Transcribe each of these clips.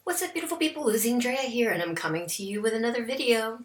What's up, beautiful people? LosingDrea here, and I'm coming to you with another video.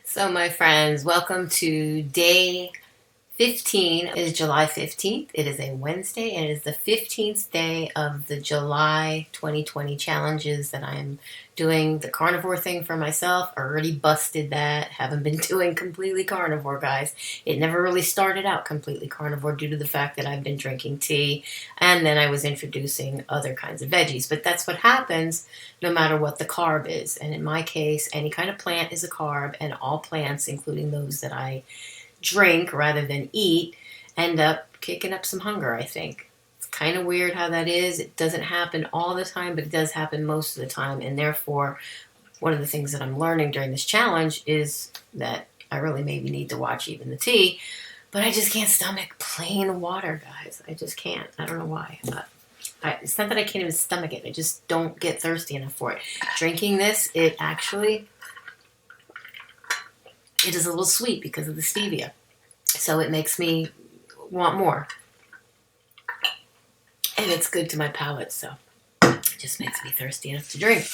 So my friends, welcome to day 15. It is July 15th. It is a Wednesday, and it is the 15th day of the July 2020 challenges that I'm doing. The carnivore thing for myself. I already busted that. Haven't been doing completely carnivore, guys. It never really started out completely carnivore due to the fact that I've been drinking tea, and then I was introducing other kinds of veggies. But that's what happens no matter what the carb is. And in my case, any kind of plant is a carb, and all plants, including those that I drink rather than eat, end up kicking up some hunger, I think. It's kind of weird how that is. It doesn't happen all the time, but it does happen most of the time. And therefore, one of the things that I'm learning during this challenge is that I really maybe need to watch even the tea, but I just can't stomach plain water, guys. I just can't. I don't know why. It's not that I can't even stomach it. I just don't get thirsty enough for it. Drinking this, it is a little sweet because of the stevia. So it makes me want more. And it's good to my palate, so it just makes me thirsty enough to drink.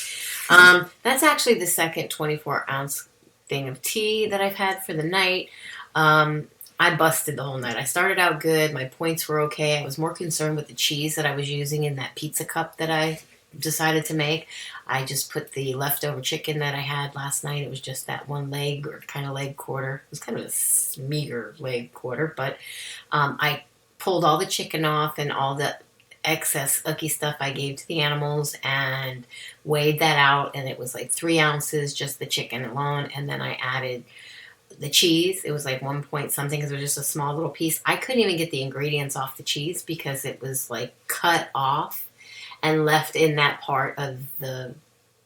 That's actually the second 24-ounce thing of tea that I've had for the night. I busted the whole night. I started out good. My points were okay. I was more concerned with the cheese that I was using in that pizza cup that I decided to make. I just put the leftover chicken that I had last night. It was just that one leg, or kind of leg quarter. It was kind of a meager leg quarter, but I pulled all the chicken off and all the excess icky stuff I gave to the animals and weighed that out, and it was like 3 ounces, just the chicken alone. And then I added the cheese. It was like 1 point something because it was just a small little piece. I couldn't even get the ingredients off the cheese because it was like cut off and left in that part of the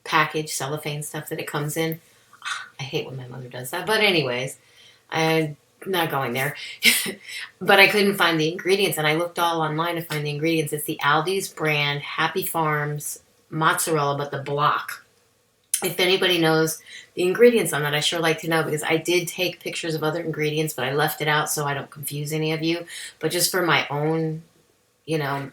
package, cellophane stuff that it comes in. I hate when my mother does that. But anyways, I'm not going there. But I couldn't find the ingredients, and I looked all online to find the ingredients. It's the Aldi's brand Happy Farms mozzarella, but the block. If anybody knows the ingredients on that, I sure like to know, because I did take pictures of other ingredients, but I left it out so I don't confuse any of you. But just for my own, you know,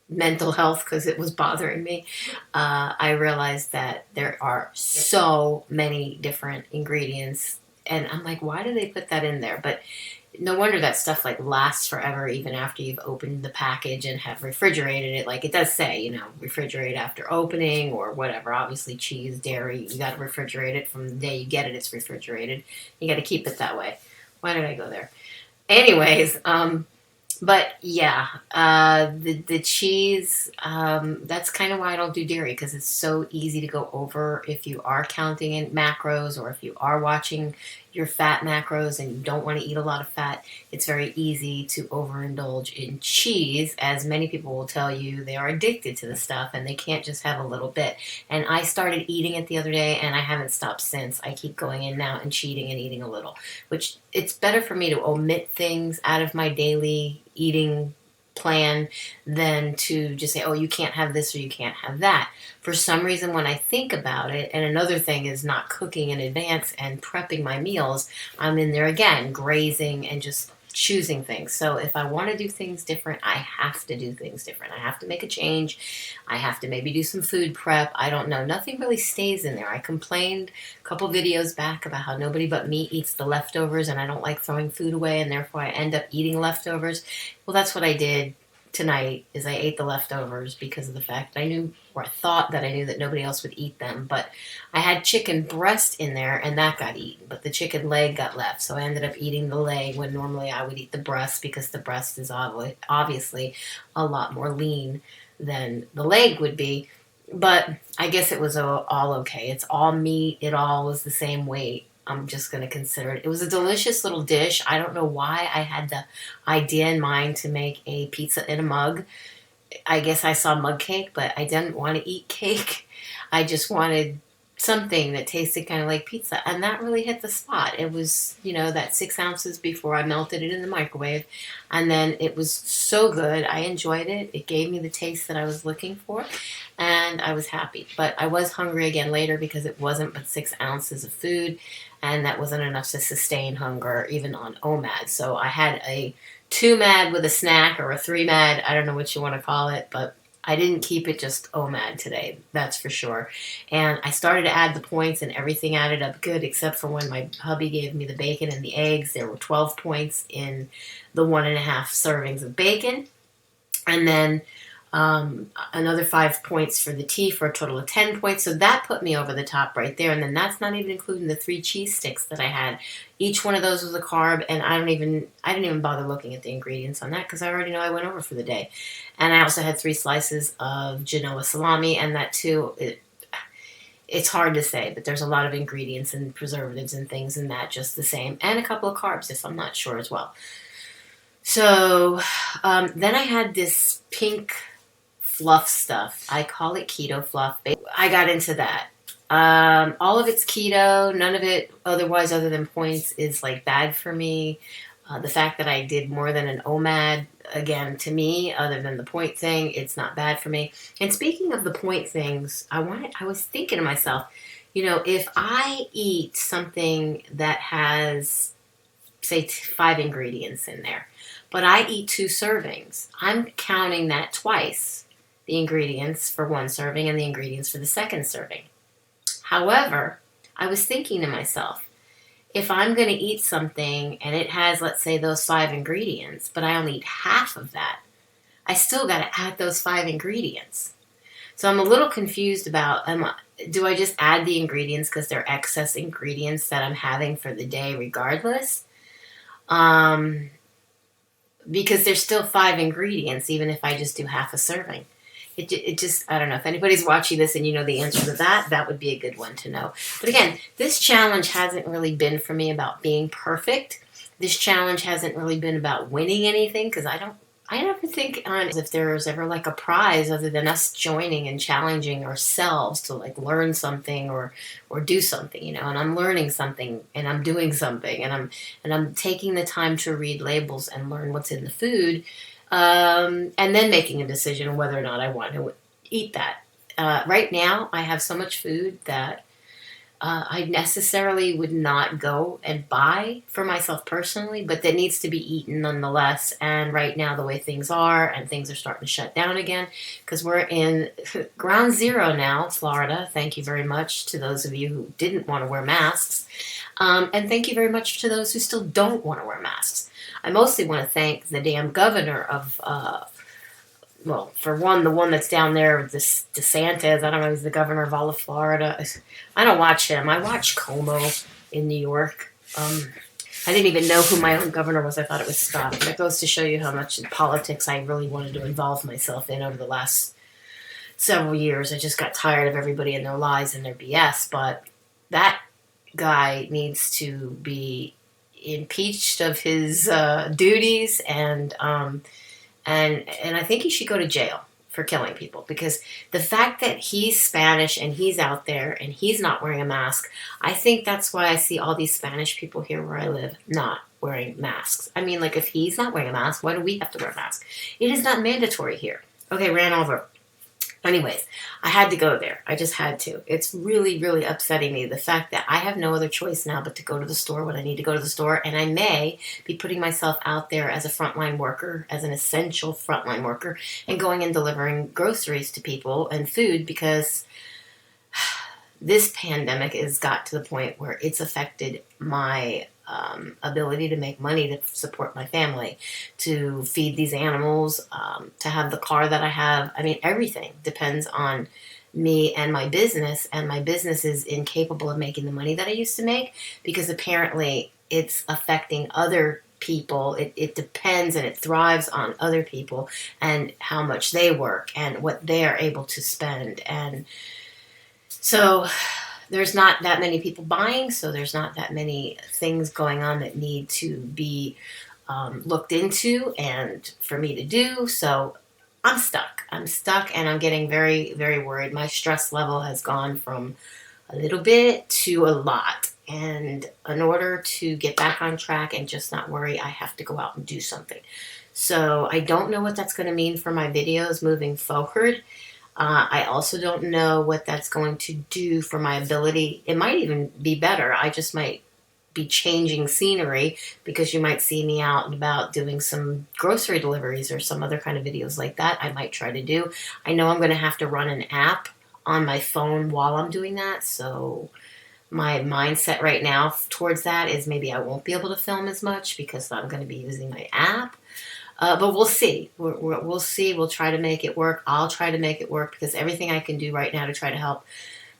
mental health, because it was bothering me, I realized that there are so many different ingredients. And I'm like, why do they put that in there? But no wonder that stuff like lasts forever, even after you've opened the package and have refrigerated it. Like it does say, you know, refrigerate after opening or whatever. Obviously, cheese, dairy, you got to refrigerate it from the day you get it. It's refrigerated. You got to keep it that way. Why did I go there? Anyways, but yeah, the cheese, that's kind of why I don't do dairy, because it's so easy to go over if you are counting in macros, or if you are watching your fat macros and you don't want to eat a lot of fat. It's very easy to overindulge in cheese, as many people will tell you they are addicted to the stuff and they can't just have a little bit. And I started eating it the other day and I haven't stopped since. I keep going in now and cheating and eating a little, which it's better for me to omit things out of my daily eating plan than to just say, oh, you can't have this or you can't have that. For some reason, when I think about it, and another thing is not cooking in advance and prepping my meals, I'm in there again, grazing and just choosing things. So if I want to do things different, I have to do things different. I have to make a change. I have to maybe do some food prep. I don't know. Nothing really stays in there. I complained a couple videos back about how nobody but me eats the leftovers, and I don't like throwing food away, and therefore I end up eating leftovers. Well, that's what I did tonight, is I ate the leftovers because of the fact that I knew, or I thought that I knew, that nobody else would eat them. But I had chicken breast in there and that got eaten, but the chicken leg got left. So I ended up eating the leg when normally I would eat the breast, because the breast is obviously a lot more lean than the leg would be. But I guess it was all okay. It's all meat. It all was the same weight. I'm just going to consider it. It was a delicious little dish. I don't know why I had the idea in mind to make a pizza in a mug. I guess I saw mug cake, but I didn't want to eat cake. I just wanted something that tasted kind of like pizza. And that really hit the spot. It was, you know, that 6 ounces before I melted it in the microwave. And then it was so good. I enjoyed it. It gave me the taste that I was looking for. And I was happy. But I was hungry again later, because it wasn't but 6 ounces of food. And that wasn't enough to sustain hunger, even on OMAD. So I had a 2-MAD with a snack, or a 3-MAD. I don't know what you want to call it, but I didn't keep it just OMAD today, that's for sure. And I started to add the points, and everything added up good, except for when my hubby gave me the bacon and the eggs. There were 12 points in the 1.5 servings of bacon. And then another 5 points for the tea, for a total of 10 points. So that put me over the top right there. And then that's not even including the 3 cheese sticks that I had. Each one of those was a carb, and I didn't even bother looking at the ingredients on that, because I already know I went over for the day. And I also had 3 slices of Genoa salami, and that too, it's hard to say, but there's a lot of ingredients and preservatives and things in that just the same. And a couple of carbs, if I'm not sure, as well. So then I had this pink fluff stuff. I call it Keto Fluff. I got into that. All of it's keto. None of it otherwise, other than points, is like bad for me. The fact that I did more than an OMAD, again, to me, other than the point thing, it's not bad for me. And speaking of the point things, I was thinking to myself, you know, if I eat something that has, say, 5 ingredients in there, but I eat 2 servings, I'm counting that twice. The ingredients for 1 serving and the ingredients for the 2nd serving. However, I was thinking to myself, if I'm going to eat something and it has, let's say, those 5 ingredients, but I only eat half of that, I still got to add those 5 ingredients. So I'm a little confused about, do I just add the ingredients because they're excess ingredients that I'm having for the day regardless? Because there's still 5 ingredients, even if I just do half a serving. It just, I don't know. If anybody's watching this and you know the answer to that, that would be a good one to know. But again, this challenge hasn't really been for me about being perfect. This challenge hasn't really been about winning anything, because I never think on if there's ever like a prize other than us joining and challenging ourselves to like learn something or do something, you know. And I'm learning something and I'm doing something and I'm taking the time to read labels and learn what's in the food. And then making a decision whether or not I want to eat that. Right now, I have so much food that I necessarily would not go and buy for myself personally, but that needs to be eaten nonetheless. And right now, the way things are, and things are starting to shut down again, because we're in ground zero now, Florida. Thank you very much to those of you who didn't want to wear masks. And thank you very much to those who still don't want to wear masks. I mostly want to thank the damn governor of well, for one, the one that's down there, this DeSantis, I don't know, he's the governor of all of Florida. I don't watch him. I watch Como in New York. I didn't even know who my own governor was. I thought it was Scott. That goes to show you how much in politics I really wanted to involve myself in over the last several years. I just got tired of everybody and their lies and their BS. But that guy needs to be impeached of his duties, and I think he should go to jail for killing people, because the fact that he's Spanish and he's out there and he's not wearing a mask, I think that's why I see all these Spanish people here where I live not wearing masks. I mean, like, if he's not wearing a mask, why do we have to wear a mask? It is not mandatory here. Okay, ran over. Anyways, I had to go there. I just had to. It's really, really upsetting me, the fact that I have no other choice now but to go to the store when I need to go to the store, and I may be putting myself out there as a frontline worker, as an essential frontline worker, and going and delivering groceries to people and food, because this pandemic has got to the point where it's affected my ability to make money to support my family, to feed these animals, to have the car that I have. I mean, everything depends on me and my business is incapable of making the money that I used to make, because apparently it's affecting other people. It depends and it thrives on other people and how much they work and what they are able to spend. And so there's not that many people buying, so there's not that many things going on that need to be looked into and for me to do. So I'm stuck. And I'm getting very, very worried. My stress level has gone from a little bit to a lot. And in order to get back on track and just not worry, I have to go out and do something. So I don't know what that's going to mean for my videos moving forward. I also don't know what that's going to do for my ability. It might even be better. I just might be changing scenery, because you might see me out and about doing some grocery deliveries or some other kind of videos like that. I might try to do. I know I'm going to have to run an app on my phone while I'm doing that. So my mindset right now towards that is maybe I won't be able to film as much because I'm going to be using my app. But we'll see. We'll see. We'll try to make it work. I'll try to make it work, because everything I can do right now to try to help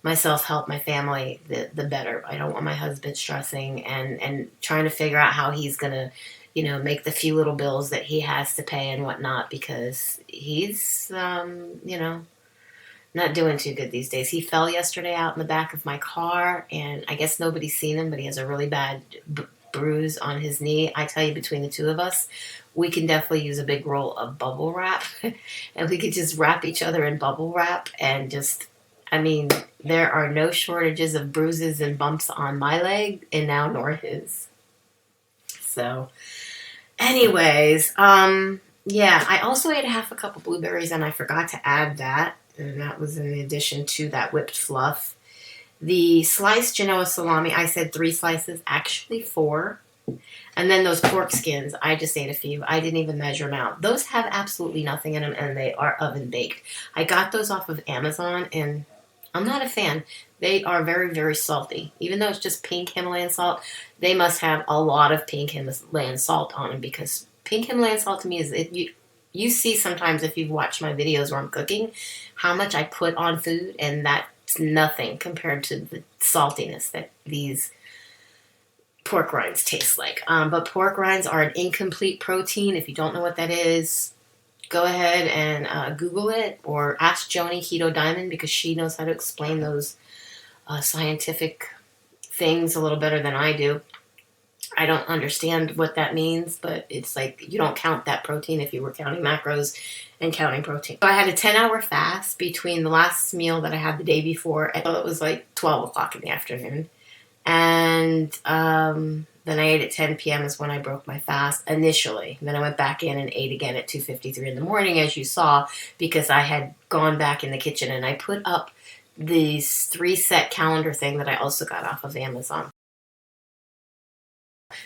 myself, help my family, the better. I don't want my husband stressing and trying to figure out how he's going to, make the few little bills that he has to pay and whatnot, because he's, not doing too good these days. He fell yesterday out in the back of my car, and I guess nobody's seen him, but he has a really bad bruise on his knee. I tell you, between the two of us, we can definitely use a big roll of bubble wrap, and we could just wrap each other in bubble wrap and just, there are no shortages of bruises and bumps on my leg, and now nor his. So, anyways, I also ate half a cup of blueberries, and I forgot to add that, and that was in addition to that whipped fluff. The sliced Genoa salami, I said 3 slices, actually 4. And then those pork skins, I just ate a few. I didn't even measure them out. Those have absolutely nothing in them, and they are oven baked. I got those off of Amazon, and I'm not a fan. They are very, very salty. Even though it's just pink Himalayan salt, they must have a lot of pink Himalayan salt on them, because pink Himalayan salt to me is, you see sometimes if you've watched my videos where I'm cooking, how much I put on food, and that's nothing compared to the saltiness that these pork rinds taste like. But pork rinds are an incomplete protein. If you don't know what that is, go ahead and Google it, or ask Joni Keto Diamond, because she knows how to explain those scientific things a little better than I do. I don't understand what that means, but it's like you don't count that protein if you were counting macros and counting protein. So I had a 10-hour fast between the last meal that I had the day before, and it was like 12 o'clock in the afternoon. And then I ate at 10 p.m. is when I broke my fast initially. And then I went back in and ate again at 2:53 in the morning, as you saw, because I had gone back in the kitchen and I put up these 3-set calendar thing that I also got off of Amazon.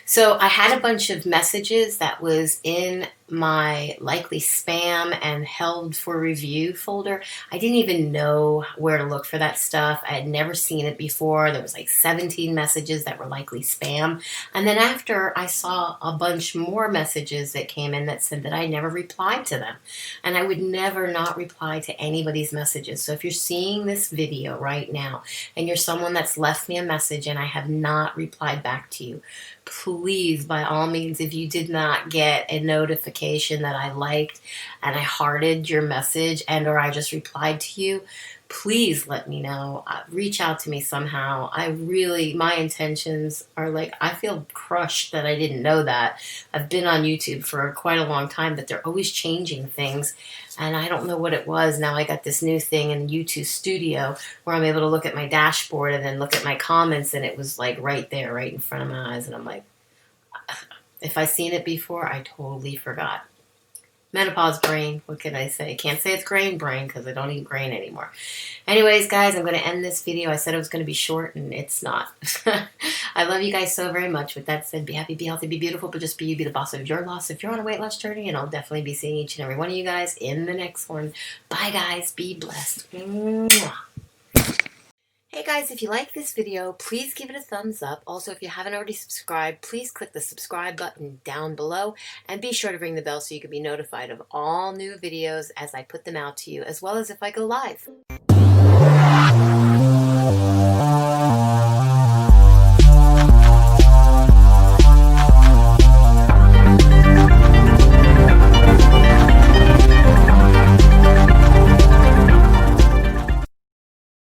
So I had a bunch of messages that was in my likely spam and held for review folder. I didn't even know where to look for that stuff. I had never seen it before. There was like 17 messages that were likely spam. And then after, I saw a bunch more messages that came in that said that I never replied to them. And I would never not reply to anybody's messages. So if you're seeing this video right now and you're someone that's left me a message and I have not replied back to you, please, by all means, if you did not get a notification that I liked and I hearted your message and or I just replied to you, please let me know. Reach out to me somehow. My intentions are like, I feel crushed that I didn't know that. I've been on YouTube for quite a long time, but they're always changing things. And I don't know what it was. Now I got this new thing in YouTube Studio where I'm able to look at my dashboard and then look at my comments, and it was like right there, right in front of my eyes. And I'm like, if I seen it before, I totally forgot. Menopause brain, what can I say? Can't say it's grain brain because I don't eat grain anymore. Anyways, guys, I'm going to end this video. I said it was going to be short, and it's not. I love you guys so very much. With that said, be happy, be healthy, be beautiful, but just be you, be the boss of your loss. If you're on a weight loss journey, and I'll definitely be seeing each and every one of you guys in the next one. Bye, guys. Be blessed. Mwah. Hey guys, if you like this video, please give it a thumbs up. Also, if you haven't already subscribed, please click the subscribe button down below and be sure to ring the bell so you can be notified of all new videos as I put them out to you, as well as if I go live.